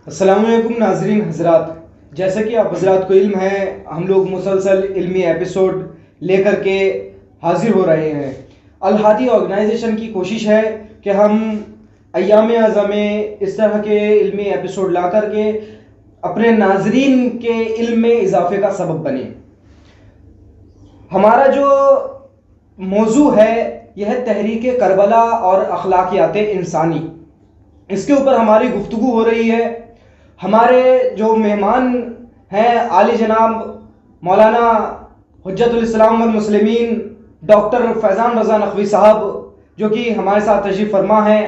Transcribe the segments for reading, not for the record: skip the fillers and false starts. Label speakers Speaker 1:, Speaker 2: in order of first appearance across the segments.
Speaker 1: السلام علیکم ناظرین حضرات، جیسا کہ آپ حضرات کو علم ہے، ہم لوگ مسلسل علمی ایپیسوڈ لے کر کے حاضر ہو رہے ہیں۔ الہادی آرگنائزیشن کی کوشش ہے کہ ہم ایام اعظم میں اس طرح کے علمی ایپیسوڈ لا کر کے اپنے ناظرین کے علم میں اضافے کا سبب بنیں۔ ہمارا جو موضوع ہے یہ ہے تحریک کربلا اور اخلاقیات انسانی۔ اس کے اوپر ہماری گفتگو ہو رہی ہے۔ ہمارے جو مہمان ہیں عالی جناب مولانا حجت الاسلام والمسلمین ڈاکٹر فیضان رضا نقوی صاحب، جو کہ ہمارے ساتھ تشریف فرما ہیں۔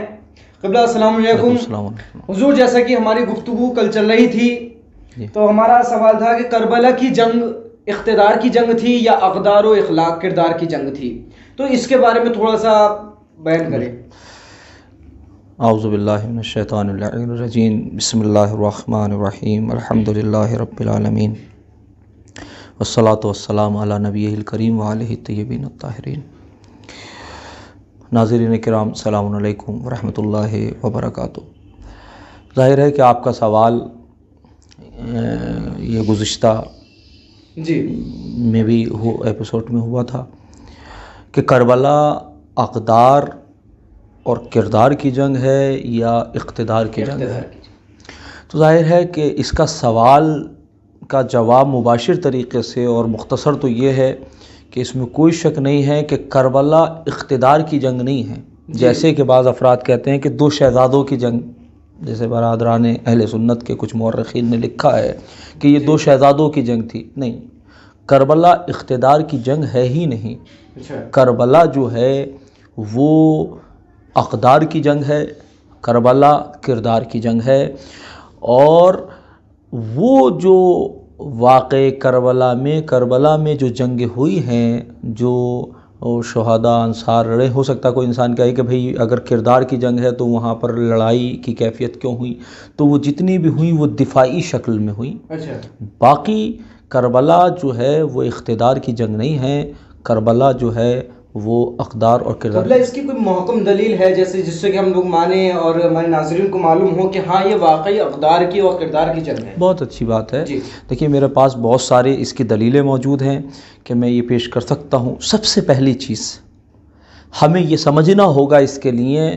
Speaker 1: قبلہ السلام علیکم حضور، جیسا کہ ہماری گفتگو کل چل رہی تھی تو ہمارا سوال تھا کہ کربلا کی جنگ اقتدار کی جنگ تھی یا اقدار و اخلاق کردار کی جنگ تھی، تو اس کے بارے میں تھوڑا سا بیان کریں۔
Speaker 2: اعوذ باللہ من الشیطان اللعین الرجیم، بسم اللہ الرحمن الرحیم، الحمدللہ رب العالمین، والصلاة والسلام علی نبیہ الکریم وآلہ الطیبین الطاہرین۔ ناظرین کرام، السلام علیکم ورحمۃ اللہ وبرکاتہ۔ ظاہر ہے کہ آپ کا سوال یہ گزشتہ میں بھی ایپیسوڈ میں ہوا تھا کہ کربلا اقدار اور کردار کی جنگ ہے یا اقتدار کی جنگ ہے۔ تو ظاہر ہے کہ اس کا سوال کا جواب مباشر طریقے سے اور مختصر تو یہ ہے کہ اس میں کوئی شک نہیں ہے کہ کربلا اقتدار کی جنگ نہیں ہے۔ جیسے کہ بعض افراد کہتے ہیں کہ دو شہزادوں کی جنگ، جیسے برادران اہل سنت کے کچھ مورخین نے لکھا ہے کہ یہ دو شہزادوں کی جنگ تھی۔ نہیں، کربلا اقتدار کی جنگ ہے ہی نہیں۔ کربلا جو ہے وہ اقدار کی جنگ ہے، کربلا کردار کی جنگ ہے۔ اور وہ جو واقع کربلا میں جو جنگیں ہوئی ہیں، جو شہداء انصار لڑے، ہو سکتا کوئی انسان کہے کہ بھئی اگر کردار کی جنگ ہے تو وہاں پر لڑائی کی کیفیت کیوں ہوئی؟ تو وہ جتنی بھی ہوئی وہ دفاعی شکل میں ہوئی۔ باقی کربلا جو ہے وہ اقتدار کی جنگ نہیں ہے، کربلا جو ہے وہ اقدار اور کردار۔
Speaker 1: اس کی کوئی محکم دلیل ہے جس سے کہ ہم لوگ مانیں اور ہمارے ناظرین کو معلوم ہو کہ ہاں یہ واقعی اقدار کی اور کردار کی جنگ ہے؟
Speaker 2: بہت اچھی بات ہے۔ دیکھیے میرے پاس بہت سارے اس کی دلیلیں موجود ہیں کہ میں یہ پیش کر سکتا ہوں۔ سب سے پہلی چیز ہمیں یہ سمجھنا ہوگا اس کے لیے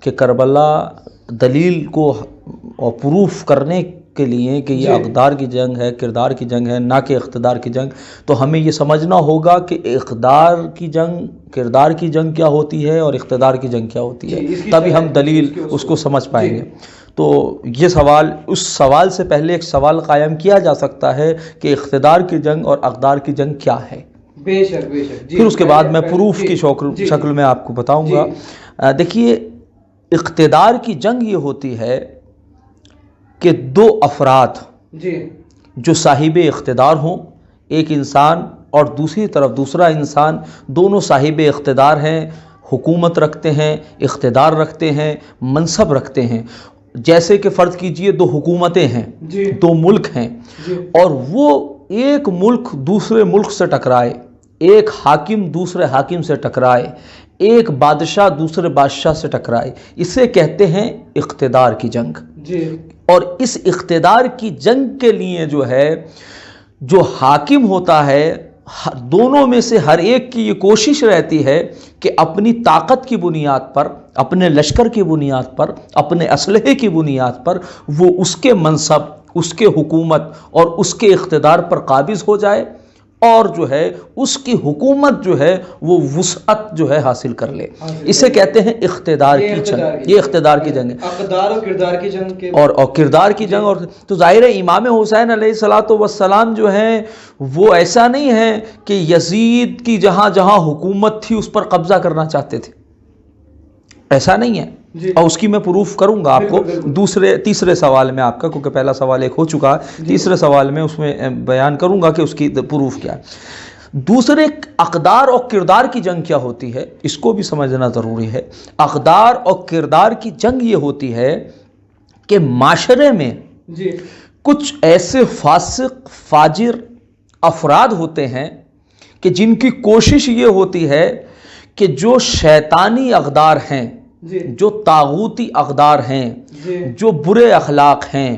Speaker 2: کہ کربلا دلیل کو اور پروف کرنے کے لیے کہ یہ اقدار کی جنگ ہے، کردار کی جنگ ہے، نہ کہ اقتدار کی جنگ، تو ہمیں یہ سمجھنا ہوگا کہ اقدار کی جنگ، کردار کی جنگ کیا ہوتی ہے اور اقتدار کی جنگ کیا ہوتی ہے، تبھی ہم دلیل اس کو سمجھ پائیں گے۔ تو یہ سوال، اس سوال سے پہلے ایک سوال قائم کیا جا سکتا ہے کہ اقتدار کی جنگ اور اقدار کی جنگ کیا ہے۔
Speaker 1: بے شک بے شک۔
Speaker 2: پھر اس کے بعد میں پروف کی شکل میں آپ کو بتاؤں گا۔ دیکھیے اقتدار کی جنگ یہ ہوتی ہے کہ دو افراد جو صاحب اقتدار ہوں، ایک انسان اور دوسری طرف دوسرا انسان، دونوں صاحب اقتدار ہیں، حکومت رکھتے ہیں، اقتدار رکھتے ہیں، منصب رکھتے ہیں۔ جیسے کہ فرض کیجئے دو حکومتیں ہیں، دو ملک ہیں، اور وہ ایک ملک دوسرے ملک سے ٹکرائے، ایک حاکم دوسرے حاکم سے ٹکرائے، ایک بادشاہ دوسرے بادشاہ سے ٹکرائے، اسے کہتے ہیں اقتدار کی جنگ۔ اور اس اقتدار کی جنگ کے لیے جو ہے، جو حاکم ہوتا ہے، دونوں میں سے ہر ایک کی یہ کوشش رہتی ہے کہ اپنی طاقت کی بنیاد پر، اپنے لشکر کی بنیاد پر، اپنے اسلحے کی بنیاد پر وہ اس کے منصب، اس کے حکومت اور اس کے اقتدار پر قابض ہو جائے، اور جو ہے اس کی حکومت جو ہے وہ وسعت جو ہے حاصل کر لے۔ اسے کہتے ہیں اقتدار کی جنگ۔ یہ اقتدار کی جنگ ہے،
Speaker 1: اقدار اور کردار کی جنگ کے
Speaker 2: اور کردار کی جنگ۔ اور تو ظاہر ہے امام حسین علیہ الصلوۃ والسلام جو ہیں وہ ایسا نہیں ہے کہ یزید کی جہاں جہاں حکومت تھی اس پر قبضہ کرنا چاہتے تھے، ایسا نہیں ہے۔ اور اس کی میں پروف کروں گا آپ کو تیسرے سوال میں آپ کا، کیونکہ پہلا سوال ایک ہو چکا ہے، تیسرے سوال میں اس میں بیان کروں گا کہ اس کی پروف کیا ہے۔ دوسرے اقدار اور کردار کی جنگ کیا ہوتی ہے، اس کو بھی سمجھنا ضروری ہے۔ اقدار اور کردار کی جنگ یہ ہوتی ہے کہ معاشرے میں کچھ ایسے فاسق فاجر افراد ہوتے ہیں کہ جن کی کوشش یہ ہوتی ہے کہ جو شیطانی اقدار ہیں، جو طاغوتی اقدار ہیں، جو برے اخلاق ہیں،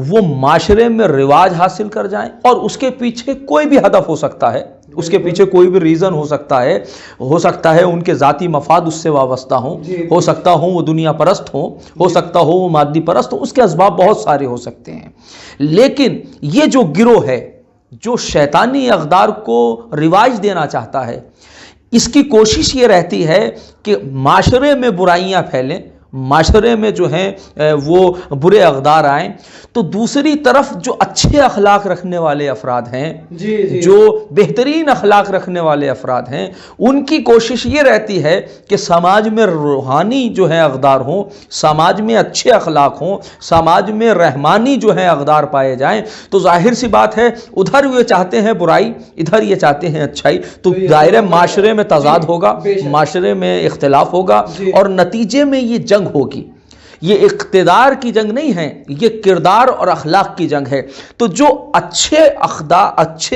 Speaker 2: وہ معاشرے میں رواج حاصل کر جائیں، اور اس کے پیچھے کوئی بھی ہدف ہو سکتا ہے، اس کے پیچھے کوئی بھی ریزن ہو سکتا ہے ان کے ذاتی مفاد اس سے وابستہ ہوں، ہو سکتا ہوں وہ دنیا پرست ہوں، ہو سکتا ہو وہ مادی پرست ہوں، اس کے اسباب بہت سارے ہو سکتے ہیں۔ لیکن یہ جو گروہ ہے جو شیطانی اقدار کو رواج دینا چاہتا ہے، اس کی کوشش یہ رہتی ہے کہ معاشرے میں برائیاں پھیلیں، معاشرے میں جو ہیں وہ برے اقدار آئیں، تو دوسری طرف جو اچھے اخلاق رکھنے والے افراد ہیں، جو بہترین اخلاق رکھنے والے افراد ہیں، ان کی کوشش یہ رہتی ہے کہ سماج میں روحانی جو ہیں اقدار ہوں، سماج میں اچھے اخلاق ہوں، سماج میں رحمانی جو ہیں اقدار پائے جائیں۔ تو ظاہر سی بات ہے ادھر یہ چاہتے ہیں برائی، ادھر یہ چاہتے ہیں اچھائی، تو ظاہر معاشرے میں تضاد ہوگا، معاشرے میں اختلاف ہوگا، اور نتیجے میں یہ جنگ ہوگی۔ یہ اقتدار کی جنگ نہیں ہے، یہ کردار اور اخلاق کی جنگ ہے۔ تو جو اچھے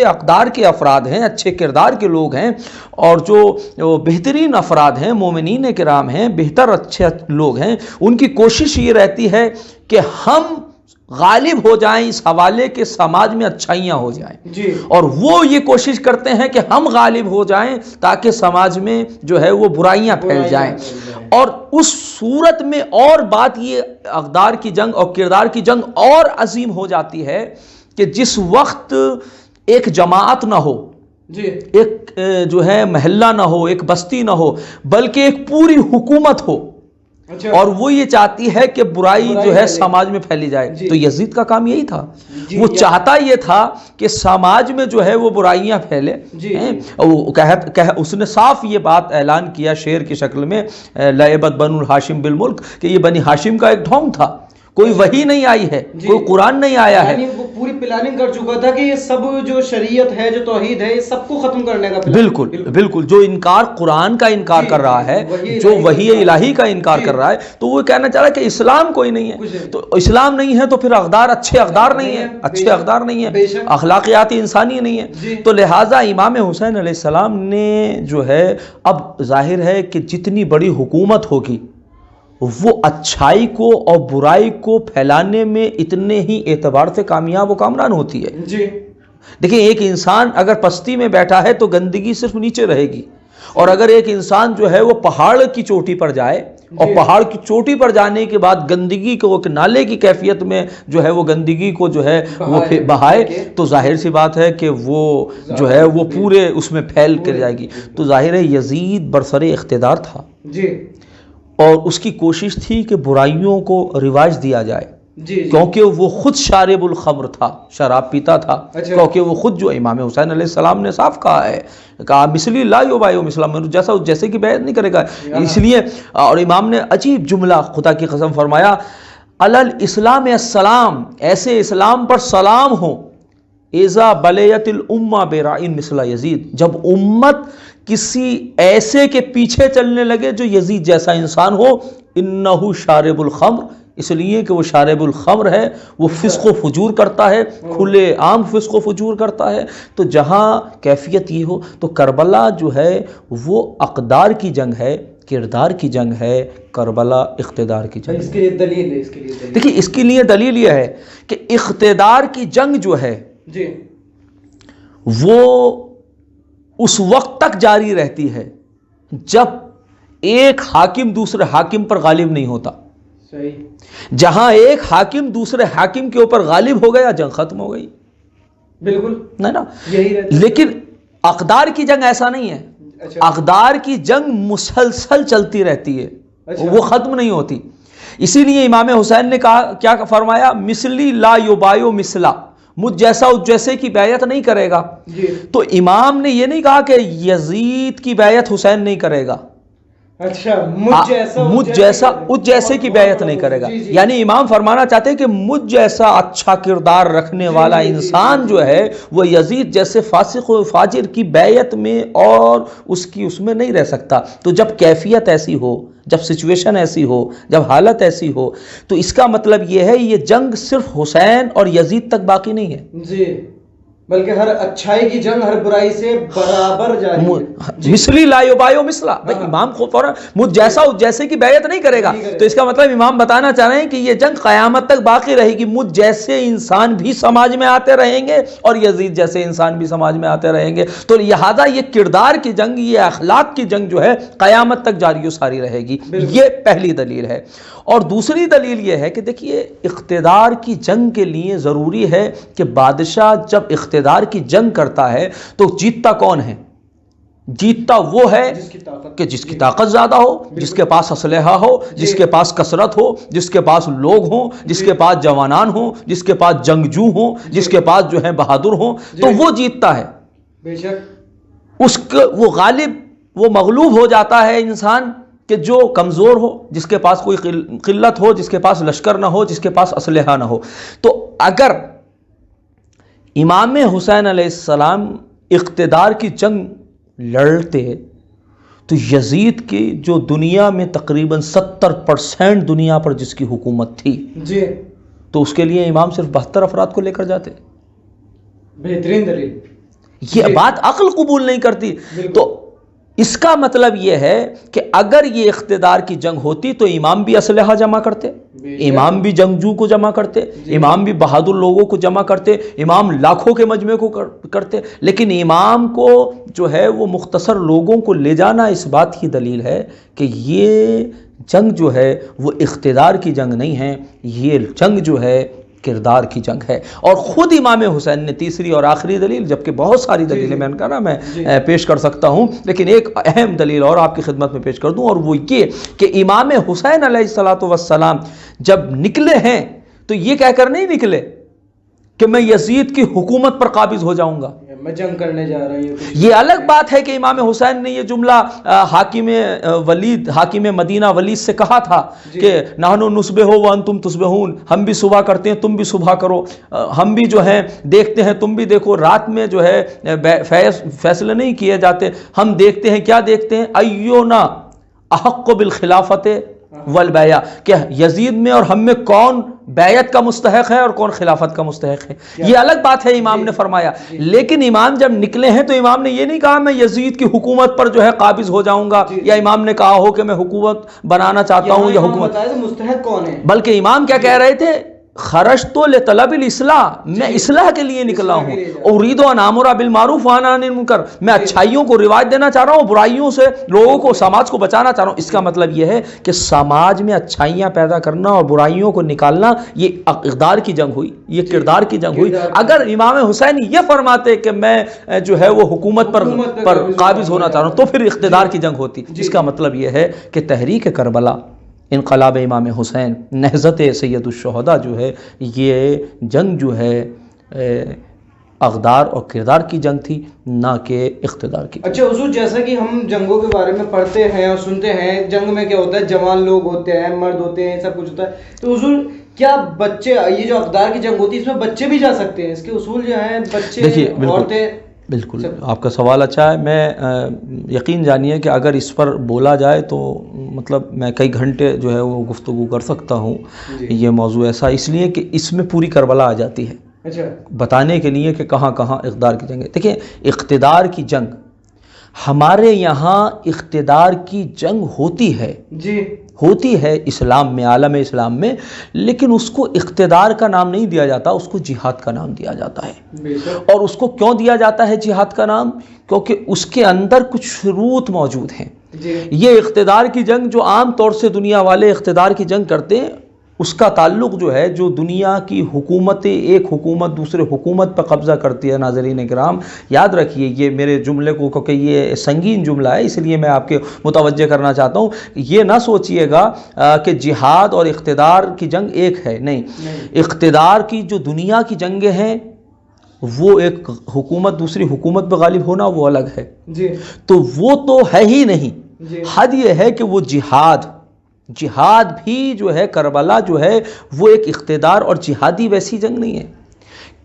Speaker 2: اقدار کے افراد ہیں، اچھے کردار کے لوگ ہیں، اور جو بہترین افراد ہیں، مومنین کرام ہیں، بہتر اچھے لوگ ہیں، ان کی کوشش یہ رہتی ہے کہ ہم غالب ہو جائیں اس حوالے کے سماج میں اچھائیاں ہو جائیں، اور وہ یہ کوشش کرتے ہیں کہ ہم غالب ہو جائیں تاکہ سماج میں جو ہے وہ برائیاں پھیل جائیں۔ اور اس صورت میں اور بات یہ اقدار کی جنگ اور کردار کی جنگ اور عظیم ہو جاتی ہے کہ جس وقت ایک جماعت نہ ہو، ایک جو ہے محلہ نہ ہو، ایک بستی نہ ہو، بلکہ ایک پوری حکومت ہو، اور وہ یہ چاہتی ہے کہ برائی جو ہے سماج میں پھیلی جائے۔ تو یزید کا کام یہی تھا، وہ چاہتا یہ تھا کہ سماج میں جو ہے وہ برائیاں پھیلے۔ اس نے صاف یہ بات اعلان کیا شعر کی شکل میں، لعبت بنو الہاشم بالملک، کہ یہ بنی ہاشم کا ایک ڈھونگ تھا، کوئی وحی نہیں آئی ہے، کوئی قرآن نہیں آیا ہے۔
Speaker 1: وہ پوری پلاننگ کر چکا تھا کہ یہ سب جو شریعت ہے، جو توحید ہے، یہ سب کو ختم کرنے کا
Speaker 2: بالکل جو انکار قرآن کا انکار کر رہا ہے، جو وحی الہی کا انکار کر رہا ہے، تو وہ کہنا چاہ رہا ہے کہ اسلام کوئی نہیں ہے۔ تو اسلام نہیں ہے تو پھر اچھے اقدار نہیں ہیں، اخلاقیات انسانی نہیں ہے۔ تو لہٰذا امام حسین علیہ السلام نے جو ہے، اب ظاہر ہے کہ جتنی بڑی حکومت ہوگی وہ اچھائی کو اور برائی کو پھیلانے میں اتنے ہی اعتبار سے کامیاب و کامران ہوتی ہے۔ دیکھیں، ایک انسان اگر پستی میں بیٹھا ہے تو گندگی صرف نیچے رہے گی، اور اگر ایک انسان جو ہے وہ پہاڑ کی چوٹی پر جائے، اور پہاڑ کی چوٹی پر جانے کے بعد گندگی کو ایک نالے کی کیفیت میں جو ہے وہ گندگی کو جو ہے وہ بہائے، تو ظاہر سی بات ہے کہ وہ جو ہے وہ پورے اس میں پھیل کر جائے گی۔ تو ظاہر ہے یزید برسر اقتدار تھا، اور اس کی کوشش تھی کہ برائیوں کو رواج دیا جائے، کیونکہ وہ خود شارب الخمر تھا، شراب پیتا تھا، کیونکہ وہ خود جو امام حسین علیہ السلام نے صاف کہا ہے، کہا مثلی لا یبایع مثلا، جیسے کی بیعت نہیں کرے گا۔ اس لیے، اور امام نے عجیب جملہ خدا کی قسم فرمایا، علی الاسلام السلام، ایسے اسلام پر سلام ہو، اذا بلیت الامہ براء مثل یزید، جب امت کسی ایسے کے پیچھے چلنے لگے جو یزید جیسا انسان ہو، انہ شارب الخمر، اس لیے کہ وہ شارب الخمر ہے، وہ فسق و فجور کرتا ہے، کھلے عام فسق و فجور کرتا ہے۔ تو جہاں کیفیت یہ ہو، تو کربلا جو ہے وہ اقدار کی جنگ ہے، کردار کی جنگ ہے، کربلا اقتدار کی جنگ۔
Speaker 1: اس کے لیے دلیل ہے،
Speaker 2: دیکھیے اس کے لیے دلیل یہ ہے کہ اقتدار کی جنگ جو ہے وہ اس وقت تک جاری رہتی ہے جب ایک حاکم دوسرے حاکم پر غالب نہیں ہوتا۔ جہاں ایک حاکم دوسرے حاکم کے اوپر غالب ہو گیا، جنگ ختم ہو گئی۔ بالکل نہیں نا، لیکن اقدار کی جنگ ایسا نہیں ہے۔ اقدار کی جنگ مسلسل چلتی رہتی ہے، وہ ختم نہیں ہوتی۔ اسی لیے امام حسین نے کہا، کیا فرمایا، مثلی لا یبایع مثلا، مجھ جیسا اس جیسے کی بیعت نہیں کرے گا۔ تو امام نے یہ نہیں کہا کہ یزید کی بیعت حسین نہیں کرے گا، مجھ جیسا اس جیسے کی بیعت نہیں کرے گا۔ یعنی امام فرمانا چاہتے ہیں کہ مجھ جیسا اچھا کردار رکھنے والا انسان جو ہے وہ یزید جیسے فاسق و فاجر کی بیعت میں اور اس میں نہیں رہ سکتا۔ تو جب کیفیت ایسی ہو، جب سچویشن ایسی ہو، جب حالت ایسی ہو، تو اس کا مطلب یہ ہے یہ جنگ صرف حسین اور یزید تک باقی نہیں ہے،
Speaker 1: بلکہ ہر اچھائی کی جنگ ہر برائی سے برابر جاری ہے.
Speaker 2: مثلی لا یبایع مثلا. امام کو فوراً مجھ جیسا جیسے کی بیعت نہیں کرے گا. تو اس کا مطلب امام بتانا چاہ رہے ہیں کہ یہ جنگ قیامت تک باقی رہے گی. مجھ جیسے انسان بھی سماج میں آتے رہیں گے اور یزید جیسے انسان بھی سماج میں آتے رہیں گے. تو لہذا یہ کردار کی جنگ، یہ اخلاق کی جنگ جو ہے قیامت تک جاری و ساری رہے گی. یہ پہلی دلیل ہے. اور دوسری دلیل یہ ہے کہ دیکھیے اقتدار کی جنگ کے لیے ضروری ہے کہ بادشاہ جب اقتدار کی جنگ کرتا ہے تو جیتتا کون ہے؟ جیتتا وہ ہے کہ جس کی طاقت زیادہ ہو، جس کے پاس اسلحہ ہو، جس کے پاس کثرت ہو، جس کے پاس لوگ ہوں، جس کے پاس جوانان ہوں، جس کے پاس جنگجو ہوں، جس کے پاس جو ہے بہادر ہوں، تو وہ جیتتا ہے.
Speaker 1: بے شک
Speaker 2: وہ غالب، وہ مغلوب ہو جاتا ہے انسان کہ جو کمزور ہو، جس کے پاس کوئی قلت ہو، جس کے پاس لشکر نہ ہو، جس کے پاس اسلحہ نہ ہو. تو اگر امام حسین علیہ السلام اقتدار کی جنگ لڑتے تو یزید کی جو دنیا میں تقریباً 70% دنیا پر جس کی حکومت تھی
Speaker 1: جی،
Speaker 2: تو اس کے لیے امام صرف 72 افراد کو لے کر جاتے.
Speaker 1: بہترین دلیل.
Speaker 2: یہ بات عقل قبول نہیں کرتی. تو اس کا مطلب یہ ہے کہ اگر یہ اقتدار کی جنگ ہوتی تو امام بھی اسلحہ جمع کرتے، امام بھی جنگجو کو جمع کرتے، امام بھی بہادر لوگوں کو جمع کرتے، امام لاکھوں کے مجمع کو کرتے. لیکن امام کو جو ہے وہ مختصر لوگوں کو لے جانا اس بات کی دلیل ہے کہ یہ جنگ جو ہے وہ اقتدار کی جنگ نہیں ہے، یہ جنگ جو ہے کردار کی جنگ ہے. اور خود امام حسین نے تیسری اور آخری دلیل، جبکہ بہت ساری دلیلیں میں نے کہا نا میں پیش کر سکتا ہوں، لیکن ایک اہم دلیل اور آپ کی خدمت میں پیش کر دوں، اور وہ یہ کہ امام حسین علیہ السلام جب نکلے ہیں تو یہ کہہ کر نہیں نکلے کہ میں یزید کی حکومت پر قابض ہو جاؤں گا،
Speaker 1: میں جنگ کرنے جا رہا ہوں.
Speaker 2: یہ الگ بات ہے کہ امام حسین نے یہ جملہ حاکم مدینہ ولید سے کہا تھا کہ نحنو نصبح وانتم تصبحون، ہم بھی صبح کرتے ہیں تم بھی صبح کرو، ہم بھی جو ہیں دیکھتے ہیں تم بھی دیکھو. رات میں جو ہے فیصلے نہیں کیے جاتے، ہم دیکھتے ہیں. کیا دیکھتے ہیں؟ ایونا احق بالخلافت والبیع، کہ یزید میں اور ہم میں کون بیعت کا مستحق ہے اور کون خلافت کا مستحق ہے. یہ الگ بات ہے امام نے فرمایا. لیکن امام جب نکلے ہیں تو امام نے یہ نہیں کہا میں یزید کی حکومت پر جو ہے قابض ہو جاؤں گا، یا امام نے کہا ہو کہ میں حکومت بنانا چاہتا ہوں یا حکومت،
Speaker 1: مستحق کون ہے.
Speaker 2: بلکہ امام کیا کہہ رہے تھے؟ خرجت لطلب الاصلاح، میں اصلاح کے لیے نکلا ہوں. اريد ان امر بالمعروف وانهى عن المنکر، میں اچھائیوں کو رواج دینا چاہ رہا ہوں، برائیوں سے لوگوں کو، سماج کو بچانا چاہ رہا ہوں. اس کا مطلب یہ ہے کہ سماج میں اچھائیاں پیدا کرنا اور برائیوں کو نکالنا یہ اقدار کی جنگ ہوئی، یہ کردار کی جنگ ہوئی. اگر امام حسین یہ فرماتے کہ میں جو ہے وہ حکومت پر قابض ہونا چاہ رہا ہوں تو پھر اقتدار کی جنگ ہوتی. اس کا مطلب یہ ہے کہ تحریک کربلا، انقلاب امام حسین، نہضت سید الشہداء جو ہے، یہ جنگ جو ہے اقدار اور کردار کی جنگ تھی، نہ کہ اقتدار کی.
Speaker 1: اچھا حضور، جیسا کہ ہم جنگوں کے بارے میں پڑھتے ہیں اور سنتے ہیں، جنگ میں کیا ہوتا ہے؟ جوان لوگ ہوتے ہیں، مرد ہوتے ہیں، سب کچھ ہوتا ہے. تو حضور کیا بچے، یہ جو اقدار کی جنگ ہوتی ہے اس میں بچے بھی جا سکتے ہیں؟ اس کے اصول جو ہیں، بچے، عورتیں.
Speaker 2: بالکل آپ کا سوال اچھا ہے. میں یقین جانیے کہ اگر اس پر بولا جائے تو مطلب میں کئی گھنٹے جو ہے وہ گفتگو کر سکتا ہوں. یہ موضوع ایسا اس لیے کہ اس میں پوری کربلا آ جاتی ہے بتانے کے لیے کہ کہاں کہاں اقتدار کی جنگ ہے. دیکھیں اقتدار کی جنگ ہمارے یہاں اقتدار کی جنگ ہوتی ہے، ہوتی ہے اسلام میں، عالم اسلام میں، لیکن اس کو اقتدار کا نام نہیں دیا جاتا، اس کو جہاد کا نام دیا جاتا ہے. اور اس کو کیوں دیا جاتا ہے جہاد کا نام؟ کیونکہ اس کے اندر کچھ شروط موجود ہیں. یہ اقتدار کی جنگ جو عام طور سے دنیا والے اقتدار کی جنگ کرتے ہیں، اس کا تعلق جو ہے جو دنیا کی حکومتیں، ایک حکومت دوسرے حکومت پر قبضہ کرتی ہے. ناظرین کرام یاد رکھیے یہ میرے جملے کو، کیونکہ یہ سنگین جملہ ہے اس لیے میں آپ کے متوجہ کرنا چاہتا ہوں. یہ نہ سوچئے گا کہ جہاد اور اقتدار کی جنگ ایک ہے، نہیں. اقتدار کی جو دنیا کی جنگیں ہیں وہ ایک حکومت دوسری حکومت پہ غالب ہونا وہ الگ ہے. تو وہ تو ہے ہی نہیں. حد یہ ہے کہ وہ جہاد بھی جو ہے، کربلا جو ہے وہ ایک اقتدار اور جہادی ویسی جنگ نہیں ہے،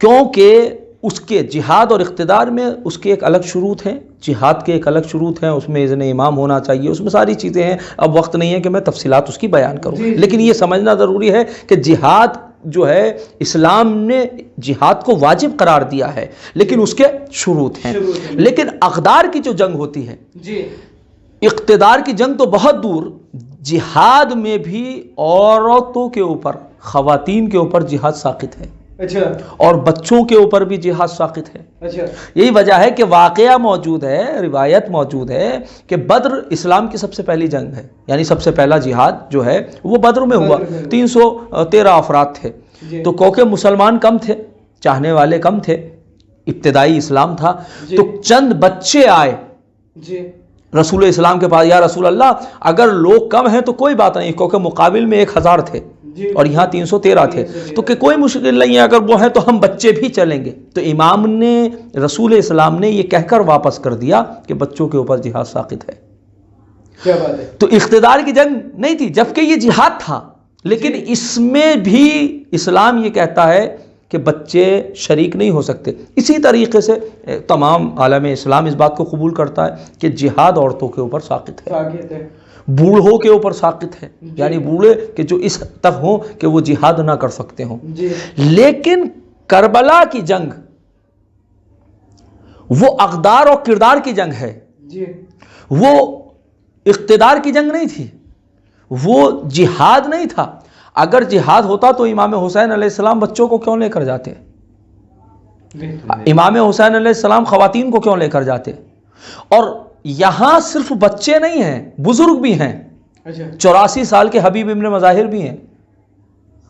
Speaker 2: کیونکہ اس کے جہاد اور اقتدار میں اس کے ایک الگ شروط ہیں. جہاد کے ایک الگ شروط ہیں، اس میں اذن امام ہونا چاہیے، اس میں ساری چیزیں ہیں. اب وقت نہیں ہے کہ میں تفصیلات اس کی بیان کروں، لیکن یہ سمجھنا ضروری ہے کہ جہاد جو ہے اسلام نے جہاد کو واجب قرار دیا ہے، لیکن اس کے شروط ہیں۔ لیکن اقدار کی جو جنگ ہوتی ہے، اقتدار کی جنگ تو بہت دور، جہاد میں بھی عورتوں کے اوپر، خواتین کے اوپر جہاد ساقط ہے، اور بچوں کے اوپر بھی جہاد ساقط ہے۔ یہی وجہ ہے کہ واقعہ موجود ہے، روایت موجود ہے کہ بدر اسلام کی سب سے پہلی جنگ ہے، یعنی سب سے پہلا جہاد جو ہے وہ بدر میں ہوا، 313 افراد تھے، تو کیونکہ مسلمان کم تھے، چاہنے والے کم تھے، ابتدائی اسلام تھا، تو چند بچے آئے رسول اسلام کے پاس، یا رسول اللہ اگر لوگ کم ہیں تو کوئی بات نہیں، کیونکہ مقابل میں 1000 تھے اور یہاں 313 تھے، تو کہ کوئی مشکل نہیں ہے، اگر وہ ہیں تو ہم بچے بھی چلیں گے۔ تو امام نے، رسول اسلام نے یہ کہہ کر واپس کر دیا کہ بچوں کے اوپر جہاد ساقط ہے۔
Speaker 1: کیا بات ہے؟ تو
Speaker 2: اقتدار کی جنگ نہیں تھی، جبکہ یہ جہاد تھا، لیکن اس میں بھی اسلام یہ کہتا ہے کہ بچے شریک نہیں ہو سکتے۔ اسی طریقے سے تمام عالم اسلام اس بات کو قبول کرتا ہے کہ جہاد عورتوں کے اوپر ساقط ہے، بوڑھوں کے اوپر ساقط ہے، یعنی بوڑھے کہ جو اس تک ہوں کہ وہ جہاد نہ کر سکتے ہوں۔ لیکن کربلا کی جنگ وہ اقدار اور کردار کی جنگ ہے، وہ اقتدار کی جنگ نہیں تھی، وہ جہاد نہیں تھا۔ اگر جہاد ہوتا تو امام حسین علیہ السلام بچوں کو کیوں لے کر جاتے؟ امام حسین علیہ السلام خواتین کو کیوں لے کر جاتے؟ اور یہاں صرف بچے نہیں ہیں، بزرگ بھی ہیں، 84 سال کے حبیب ابن مظاہر بھی ہیں،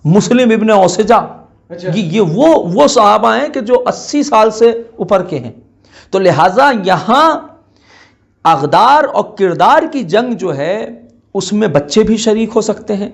Speaker 2: مسلم ابن اوسجہ، یہ وہ صحابہ ہیں کہ جو 80 سال سے اوپر کے ہیں۔ تو لہٰذا یہاں اقدار اور کردار کی جنگ جو ہے اس میں بچے بھی شریک ہو سکتے ہیں،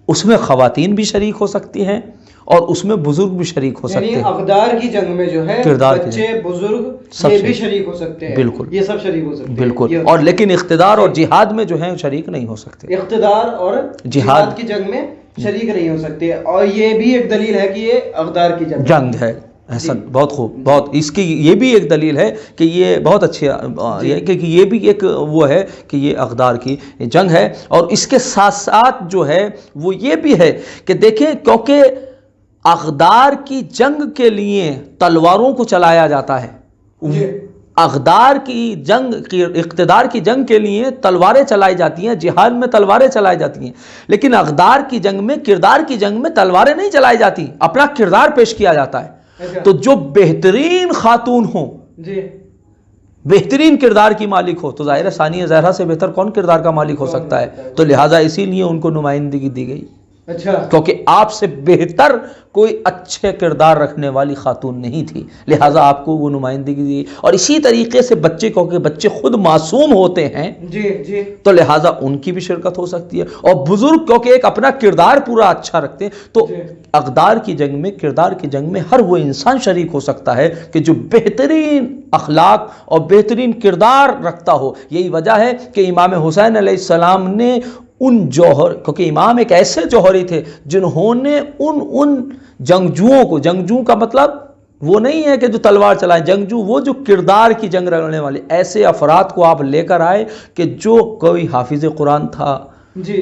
Speaker 2: اس میں خواتین بھی شریک ہو سکتی ہیں، اور اس میں بزرگ بھی شریک ہو سکتے ہیں۔
Speaker 1: اقدار کی جنگ میں جو ہے بچے، بزرگ یہ بھی شریک ہو سکتے ہیں،
Speaker 2: بالکل
Speaker 1: یہ سب شریک ہو سکتے ہیں،
Speaker 2: بالکل۔ اور لیکن اقتدار اور جہاد میں جو ہیں شریک نہیں ہو سکتے،
Speaker 1: اقتدار اور جہاد کی جنگ میں شریک نہیں ہو سکتے۔ اور یہ بھی ایک دلیل ہے کہ یہ اقدار کی جنگ ہے۔
Speaker 2: احسن، بہت خوب، بہت، اس کی یہ بھی ایک دلیل ہے کہ یہ بہت اچھی کہ یہ بھی ایک وہ ہے کہ یہ اقدار کی جنگ ہے۔ اور اس کے ساتھ ساتھ جو ہے وہ یہ بھی ہے کہ دیکھیں، کیونکہ اقدار کی جنگ کے لیے تلواروں کو چلایا جاتا ہے، اقدار کی جنگ، اقتدار کی جنگ کے لیے تلواریں چلائی جاتی ہیں، جہاد میں تلواریں چلائی جاتی ہیں، لیکن اقدار کی جنگ میں، کردار کی جنگ میں تلواریں نہیں چلائی جاتی، اپنا کردار پیش کیا جاتا ہے۔ تو جو بہترین خاتون ہو، بہترین کردار کی مالک ہو، تو ظاہر ہے ثانیہ زہرا سے بہتر کون کردار کا مالک ہو سکتا ہے؟ تو لہٰذا اسی لیے ان کو نمائندگی دی گئی، کیونکہ آپ سے بہتر کوئی اچھے کردار رکھنے والی خاتون نہیں تھی، لہٰذا آپ کو وہ نمائندگی دی۔ اور اسی طریقے سے بچے، کیونکہ بچے خود معصوم ہوتے ہیں، تو لہٰذا ان کی بھی شرکت ہو سکتی ہے، اور بزرگ کیونکہ ایک اپنا کردار پورا اچھا رکھتے ہیں، تو اقدار کی جنگ میں، کردار کی جنگ میں ہر وہ انسان شریک ہو سکتا ہے کہ جو بہترین اخلاق اور بہترین کردار رکھتا ہو۔ یہی وجہ ہے کہ امام حسین علیہ السلام نے ان جوہر، کیونکہ امام ایک ایسے جوہری تھے جنہوں نے ان جنگجوؤں کو، جنگجو کا مطلب وہ نہیں ہے کہ جو تلوار چلائیں، جنگجو وہ جو کردار کی جنگ لڑنے والے ایسے افراد کو آپ لے کر آئے کہ جو کوئی حافظ قرآن تھا،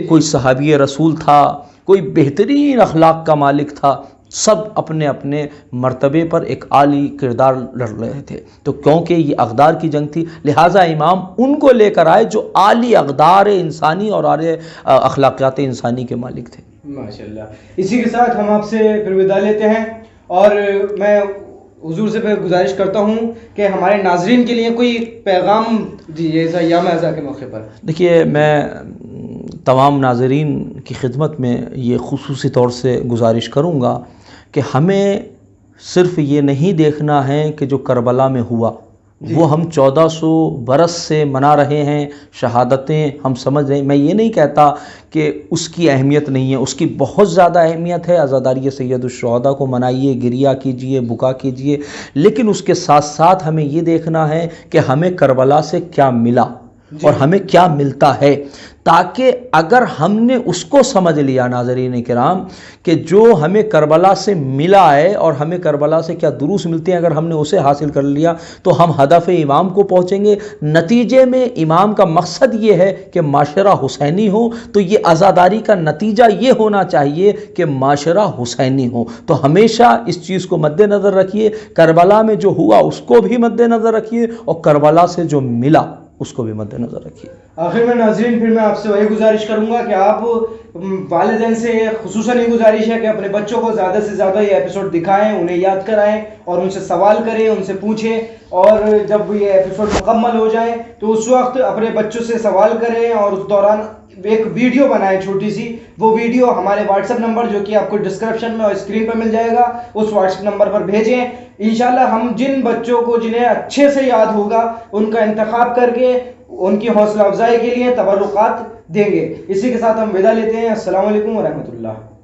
Speaker 2: کوئی صحابی رسول تھا، کوئی بہترین اخلاق کا مالک تھا، سب اپنے اپنے مرتبے پر ایک عالی کردار لڑ رہے تھے۔ تو کیونکہ یہ اقدار کی جنگ تھی، لہٰذا امام ان کو لے کر آئے جو عالی اقدار انسانی اور عالی اخلاقیات انسانی کے مالک تھے۔
Speaker 1: ماشاءاللہ۔ اسی کے ساتھ ہم آپ سے پھر وداع لیتے ہیں، اور میں حضور سے گزارش کرتا ہوں کہ ہمارے ناظرین کے لیے کوئی پیغام دیجیے اس ایام اعزاء کے موقع پر۔
Speaker 2: دیکھیے، میں تمام ناظرین کی خدمت میں یہ خصوصی طور سے گزارش کروں گا کہ ہمیں صرف یہ نہیں دیکھنا ہے کہ جو کربلا میں ہوا وہ ہم 1400 برس سے منا رہے ہیں، شہادتیں ہم سمجھ رہے ہیں۔ میں یہ نہیں کہتا کہ اس کی اہمیت نہیں ہے، اس کی بہت زیادہ اہمیت ہے۔ عزاداری سید الشہداء کو منائیے، گریہ کیجئے، بکا کیجئے، لیکن اس کے ساتھ ساتھ ہمیں یہ دیکھنا ہے کہ ہمیں کربلا سے کیا ملا اور ہمیں کیا ملتا ہے، تاکہ اگر ہم نے اس کو سمجھ لیا ناظرین کرام کہ جو ہمیں کربلا سے ملا ہے اور ہمیں کربلا سے کیا دروس ملتے ہیں، اگر ہم نے اسے حاصل کر لیا تو ہم ہدف امام کو پہنچیں گے۔ نتیجے میں امام کا مقصد یہ ہے کہ معاشرہ حسینی ہو، تو یہ عزاداری کا نتیجہ یہ ہونا چاہیے کہ معاشرہ حسینی ہو۔ تو ہمیشہ اس چیز کو مد نظر رکھیے، کربلا میں جو ہوا اس کو بھی مد نظر رکھیے اور کربلا سے جو ملا اس کو بھی مد نظر رکھیے۔
Speaker 1: آخر میں ناظرین پھر میں آپ سے وہی گزارش کروں گا کہ آپ والدین سے خصوصاً یہ گزارش ہے کہ اپنے بچوں کو زیادہ سے زیادہ یہ ایپیسوڈ دکھائیں، انہیں یاد کرائیں اور ان سے سوال کریں، ان سے پوچھیں، اور جب یہ ایپیسوڈ مکمل ہو جائیں تو اس وقت اپنے بچوں سے سوال کریں اور اس دوران ایک ویڈیو بنائیں چھوٹی سی۔ وہ ویڈیو ہمارے واٹس ایپ نمبر جو کہ آپ کو ڈسکرپشن میں اور اسکرین پر مل جائے گا، اس واٹس ایپ نمبر پر بھیجیں۔ انشاءاللہ ہم جن بچوں کو جنہیں اچھے سے یاد ہوگا ان کا انتخاب کر کے ان کی حوصلہ افزائی کے لیے تبرکات دیں گے۔ اسی کے ساتھ ہم ودا لیتے ہیں۔ السلام علیکم ورحمۃ اللہ۔